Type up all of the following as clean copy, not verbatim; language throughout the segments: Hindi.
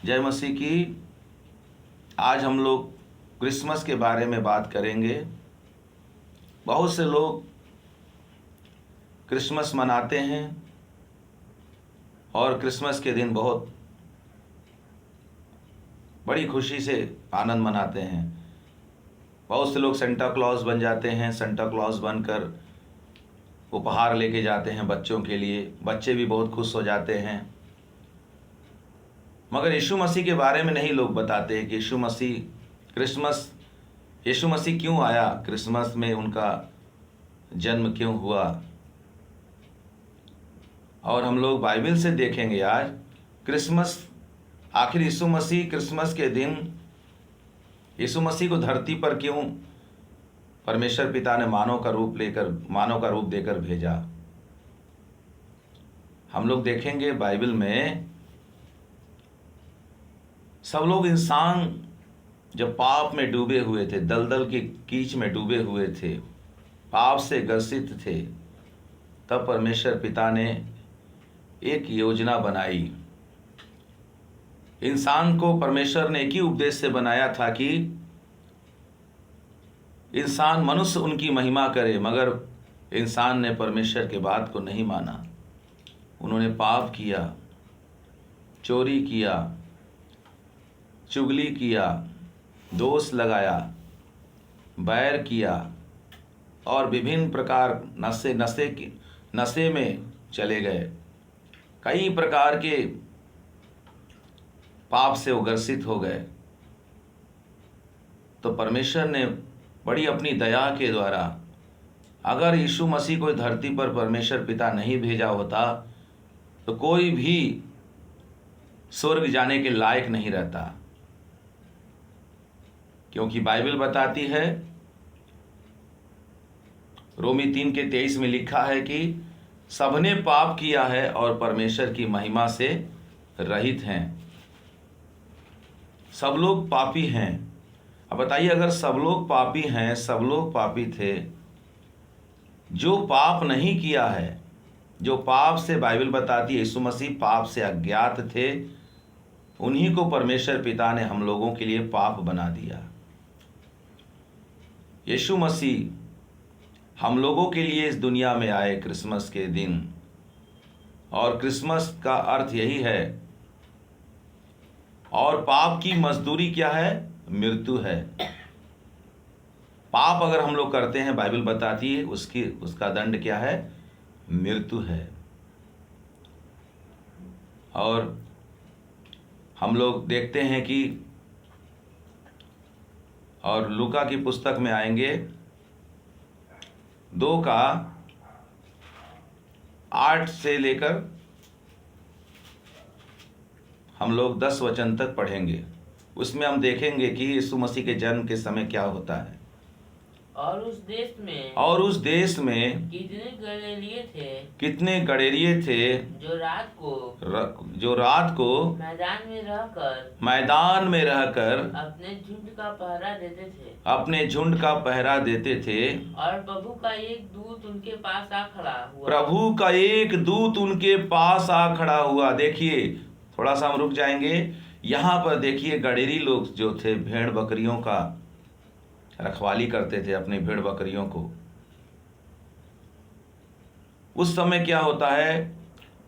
जय मसीह की। आज हम लोग क्रिसमस के बारे में बात करेंगे। बहुत से लोग क्रिसमस मनाते हैं और क्रिसमस के दिन बहुत बड़ी खुशी से आनंद मनाते हैं। बहुत से लोग सेंटा क्लॉज बन जाते हैं। सेंटा क्लॉज बनकर उपहार लेके जाते हैं बच्चों के लिए। बच्चे भी बहुत खुश हो जाते हैं। मगर यीशु मसीह के बारे में नहीं लोग बताते हैं कि यीशु मसीह क्यों आया, क्रिसमस में उनका जन्म क्यों हुआ। और हम लोग बाइबल से देखेंगे आज क्रिसमस, आखिर यीशु मसीह क्रिसमस के दिन यीशु मसीह को धरती पर क्यों परमेश्वर पिता ने मानव का रूप देकर भेजा। हम लोग देखेंगे बाइबल में सब लोग, इंसान जब पाप में डूबे हुए थे, दलदल की कीच में डूबे हुए थे, पाप से ग्रसित थे, तब परमेश्वर पिता ने एक योजना बनाई। इंसान को परमेश्वर ने एक ही उद्देश्य से बनाया था कि इंसान, मनुष्य उनकी महिमा करे। मगर इंसान ने परमेश्वर के बात को नहीं माना। उन्होंने पाप किया, चोरी किया, चुगली किया, दोष लगाया, बैर किया और विभिन्न प्रकार नशे में चले गए। कई प्रकार के पाप से ग्रसित हो गए। तो परमेश्वर ने बड़ी अपनी दया के द्वारा, अगर यीशु मसीह को धरती पर परमेश्वर पिता नहीं भेजा होता तो कोई भी स्वर्ग जाने के लायक नहीं रहता। क्योंकि बाइबल बताती है, रोमी 3:23 में लिखा है कि सबने पाप किया है और परमेश्वर की महिमा से रहित हैं। सब लोग पापी हैं। अब बताइए, अगर सब लोग पापी हैं, सब लोग पापी थे, जो पाप नहीं किया है, जो पाप से, बाइबल बताती है यीशु मसीह पाप से अज्ञात थे, उन्हीं को परमेश्वर पिता ने हम लोगों के लिए पाप बना दिया। यीशु मसीह हम लोगों के लिए इस दुनिया में आए क्रिसमस के दिन। और क्रिसमस का अर्थ यही है। और पाप की मजदूरी क्या है? मृत्यु है। पाप अगर हम लोग करते हैं, बाइबल बताती है उसका दंड क्या है? मृत्यु है। और हम लोग देखते हैं कि, और लूका की पुस्तक में आएंगे 2:8 से लेकर हम लोग 10 वचन तक पढ़ेंगे। उसमें हम देखेंगे कि यीशु मसीह के जन्म के समय क्या होता है। और उस देश में कितने गड़ेरिये थे जो रात को मैदान में रहकर अपने झुंड का पहरा देते थे। और प्रभु का एक दूत उनके पास आ खड़ा हुआ। देखिए, थोड़ा सा हम रुक जाएंगे यहाँ पर। देखिए, गडेरी लोग जो थे, भेड़ बकरियों का रखवाली करते थे, अपने भेड़ बकरियों को। उस समय क्या होता है,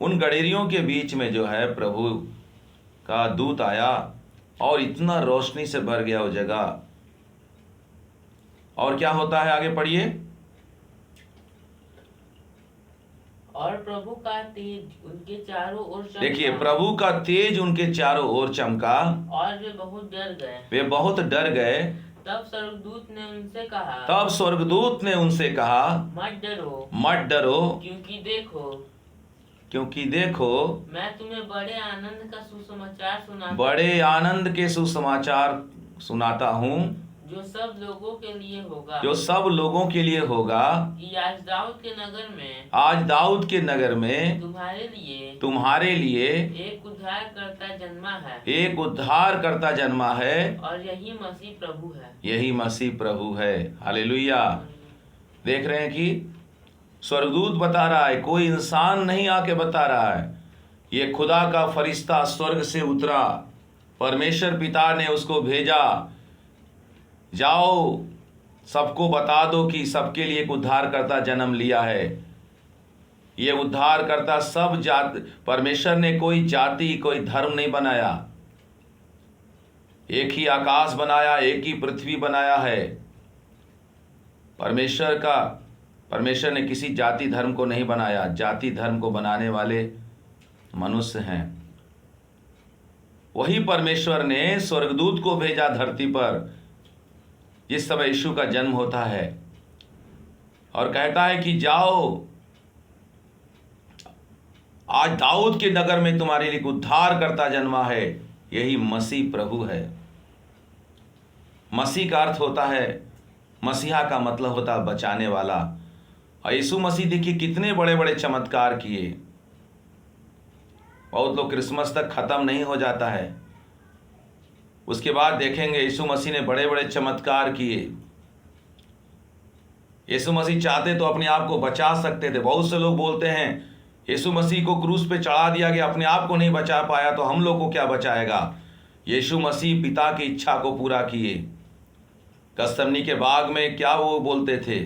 उन गडेरियों के बीच में जो है प्रभु का दूत आया और इतना रोशनी से भर गया वो जगह। और क्या होता है, आगे पढ़िए। और प्रभु का तेज उनके चारों ओर चमका। देखिए, प्रभु का तेज उनके चारों ओर चमका और वे बहुत डर गए। तब स्वर्गदूत ने उनसे कहा, मत डरो, क्योंकि देखो मैं तुम्हें बड़े आनंद के सुसमाचार सुनाता हूँ, जो सब लोगों के लिए होगा कि आज दाऊद के नगर में तुम्हारे लिए एक उद्धारकर्ता जन्मा है। और यही मसीह प्रभु है। हालेलुया। देख रहे हैं कि स्वर्गदूत बता रहा है, कोई इंसान नहीं आके बता रहा है। ये खुदा का फरिश्ता स्वर्ग से उतरा परमेश्वर पिता ने उसको भेजा, जाओ सबको बता दो कि सबके लिए एक उद्धारकर्ता जन्म लिया है। ये उद्धारकर्ता सब जात, परमेश्वर ने कोई जाति कोई धर्म नहीं बनाया, एक ही आकाश बनाया, एक ही पृथ्वी बनाया है। परमेश्वर ने किसी जाति धर्म को नहीं बनाया, जाति धर्म को बनाने वाले मनुष्य हैं। वही परमेश्वर ने स्वर्गदूत को भेजा धरती पर जिस समय यीशु का जन्म होता है, और कहता है कि जाओ, आज दाऊद के नगर में तुम्हारे लिए उद्धारकर्ता जन्मा है। यही मसीह प्रभु है। मसीह का अर्थ होता है, मसीहा का मतलब होता है बचाने वाला। और यीशु मसीह देखिए कितने बड़े बड़े चमत्कार किए। बहुत लोग क्रिसमस तक खत्म नहीं हो जाता है, उसके बाद देखेंगे यीशु मसीह ने बड़े बड़े चमत्कार किए। यीशु मसीह चाहते तो अपने आप को बचा सकते थे। बहुत से लोग बोलते हैं यीशु मसीह को क्रूस पे चढ़ा दिया गया, अपने आप को नहीं बचा पाया तो हम लोग को क्या बचाएगा। यीशु मसीह पिता की इच्छा को पूरा किए। गसतमनी के बाग में क्या वो बोलते थे,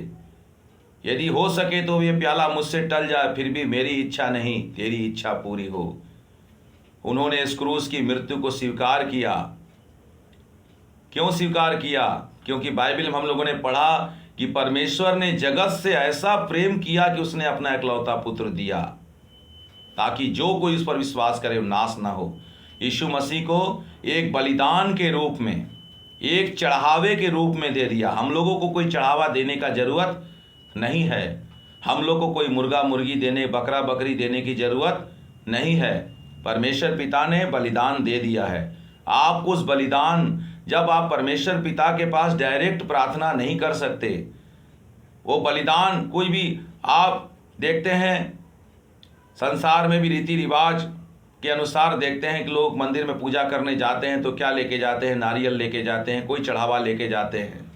यदि हो सके तो ये प्याला मुझसे टल जाए, फिर भी मेरी इच्छा नहीं तेरी इच्छा पूरी हो। उन्होंने इस क्रूस की मृत्यु को स्वीकार किया। क्यों स्वीकार किया? क्योंकि बाइबल में हम लोगों ने पढ़ा कि परमेश्वर ने जगत से ऐसा प्रेम किया कि उसने अपना इकलौता पुत्र दिया, ताकि जो कोई उस पर विश्वास करे वो नाश ना हो। यीशु मसीह को एक बलिदान के रूप में, एक चढ़ावे के रूप में दे दिया। हम लोगों को कोई चढ़ावा देने का जरूरत नहीं है। हम लोग को कोई मुर्गा मुर्गी देने, बकरा बकरी देने की जरूरत नहीं है। परमेश्वर पिता ने बलिदान दे दिया है। आप उस बलिदान, जब आप परमेश्वर पिता के पास डायरेक्ट प्रार्थना नहीं कर सकते, वो बलिदान कोई भी, आप देखते हैं संसार में भी रीति रिवाज के अनुसार देखते हैं कि लोग मंदिर में पूजा करने जाते हैं तो क्या लेके जाते हैं, नारियल लेके जाते हैं, कोई चढ़ावा लेके जाते हैं।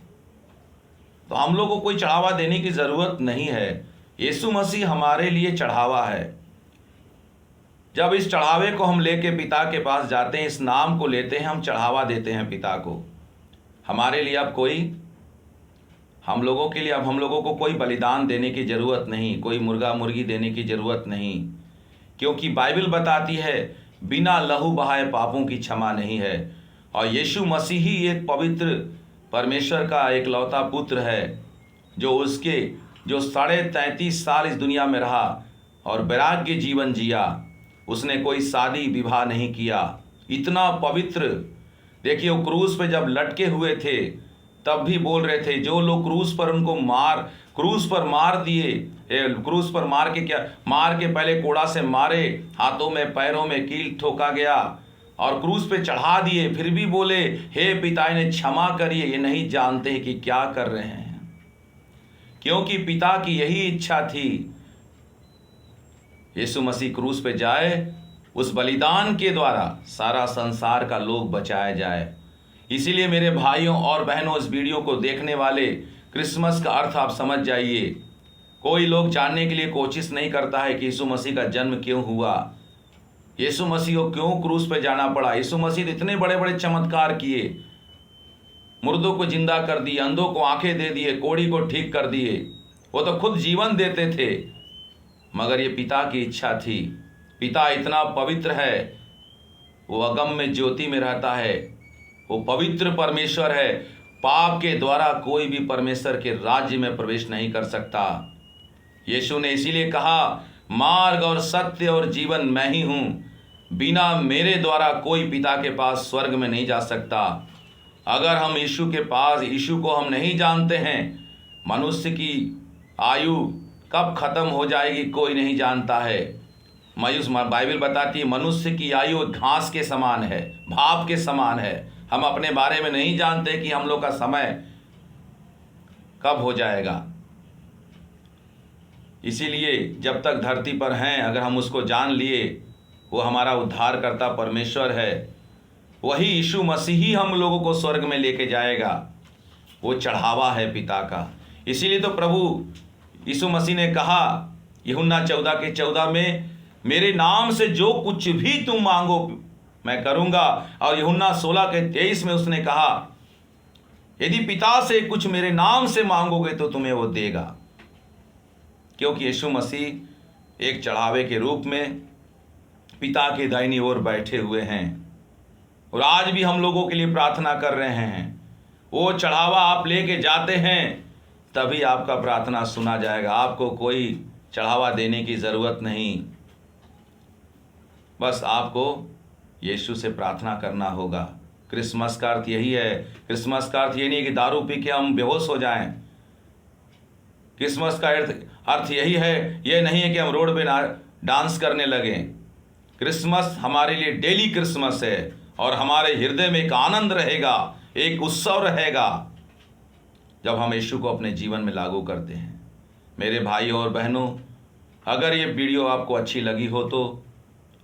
तो हम लोग को कोई चढ़ावा देने की ज़रूरत नहीं है। यीशु मसीह हमारे लिए चढ़ावा है। जब इस चढ़ावे को हम लेके पिता के पास जाते हैं, इस नाम को लेते हैं, हम चढ़ावा देते हैं पिता को। हमारे लिए अब कोई, हम लोगों के लिए अब हम लोगों को कोई बलिदान देने की ज़रूरत नहीं, कोई मुर्गा मुर्गी देने की ज़रूरत नहीं, क्योंकि बाइबल बताती है बिना लहू बहाए पापों की क्षमा नहीं है। और यीशु मसीह ही एक पवित्र परमेश्वर का एकलौता पुत्र है, जो 33.5 साल इस दुनिया में रहा और वैराग्य जीवन जिया। उसने कोई शादी विवाह नहीं किया, इतना पवित्र। देखिए वो क्रूस पे जब लटके हुए थे तब भी बोल रहे थे, जो लोग क्रूस पर उनको क्रूस पर मार दिए, क्रूस पर मार के पहले कोड़ा से मारे, हाथों में पैरों में कील ठोका गया और क्रूस पे चढ़ा दिए, फिर भी बोले हे पिता इन्हें क्षमा करिए, ये नहीं जानते कि क्या कर रहे हैं। क्योंकि पिता की यही इच्छा थी यीशु मसीह क्रूस पे जाए, उस बलिदान के द्वारा सारा संसार का लोग बचाया जाए। इसीलिए मेरे भाइयों और बहनों, इस वीडियो को देखने वाले, क्रिसमस का अर्थ आप समझ जाइए। कोई लोग जानने के लिए कोशिश नहीं करता है कि यीशु मसीह का जन्म क्यों हुआ, यीशु मसीह को क्यों क्रूस पे जाना पड़ा। यीशु मसीह ने इतने बड़े बड़े चमत्कार किए, मुर्दों को जिंदा कर दिए, अंधों को आंखें दे दिए, कोढ़ी को ठीक कर दिए। वो तो खुद जीवन देते थे, मगर ये पिता की इच्छा थी। पिता इतना पवित्र है, वो अगम में ज्योति में रहता है, वो पवित्र परमेश्वर है। पाप के द्वारा कोई भी परमेश्वर के राज्य में प्रवेश नहीं कर सकता। यीशु ने इसीलिए कहा, मार्ग और सत्य और जीवन मैं ही हूँ, बिना मेरे द्वारा कोई पिता के पास स्वर्ग में नहीं जा सकता। अगर हम यीशु को हम नहीं जानते हैं, मनुष्य की आयु कब खत्म हो जाएगी कोई नहीं जानता है। बाइबल बताती है मनुष्य की आयु घास के समान है, भाप के समान है। हम अपने बारे में नहीं जानते कि हम लोग का समय कब हो जाएगा। इसीलिए जब तक धरती पर हैं, अगर हम उसको जान लिए, वो हमारा उद्धारकर्ता परमेश्वर है, वही यीशु मसीह ही हम लोगों को स्वर्ग में लेके जाएगा। वो चढ़ावा है पिता का। इसीलिए तो प्रभु यीशु मसीह ने कहा यूहन्ना 14:14 में, मेरे नाम से जो कुछ भी तुम मांगो मैं करूंगा। और यूहन्ना 16:23 में उसने कहा, यदि पिता से कुछ मेरे नाम से मांगोगे तो तुम्हें वो देगा। क्योंकि यीशु मसीह एक चढ़ावे के रूप में पिता की दाहिनी ओर बैठे हुए हैं और आज भी हम लोगों के लिए प्रार्थना कर रहे हैं। वो चढ़ावा आप लेके जाते हैं तभी आपका प्रार्थना सुना जाएगा। आपको कोई चढ़ावा देने की ज़रूरत नहीं, बस आपको यीशु से प्रार्थना करना होगा। क्रिसमस का अर्थ यही है। क्रिसमस का अर्थ ये नहीं है कि दारू पी के हम बेहोश हो जाएं। क्रिसमस का अर्थ यही है, ये नहीं है कि हम रोड पे डांस करने लगें। क्रिसमस हमारे लिए डेली क्रिसमस है और हमारे हृदय में एक आनंद रहेगा, एक उत्सव रहेगा जब हम यीशु को अपने जीवन में लागू करते हैं। मेरे भाइयों और बहनों, अगर ये वीडियो आपको अच्छी लगी हो तो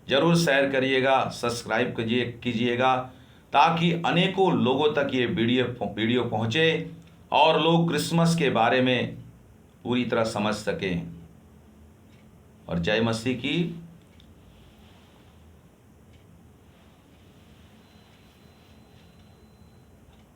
ज़रूर शेयर करिएगा, सब्सक्राइब कीजिएगा ताकि अनेकों लोगों तक ये वीडियो पहुँचे और लोग क्रिसमस के बारे में पूरी तरह समझ सकें। और जय मसीह की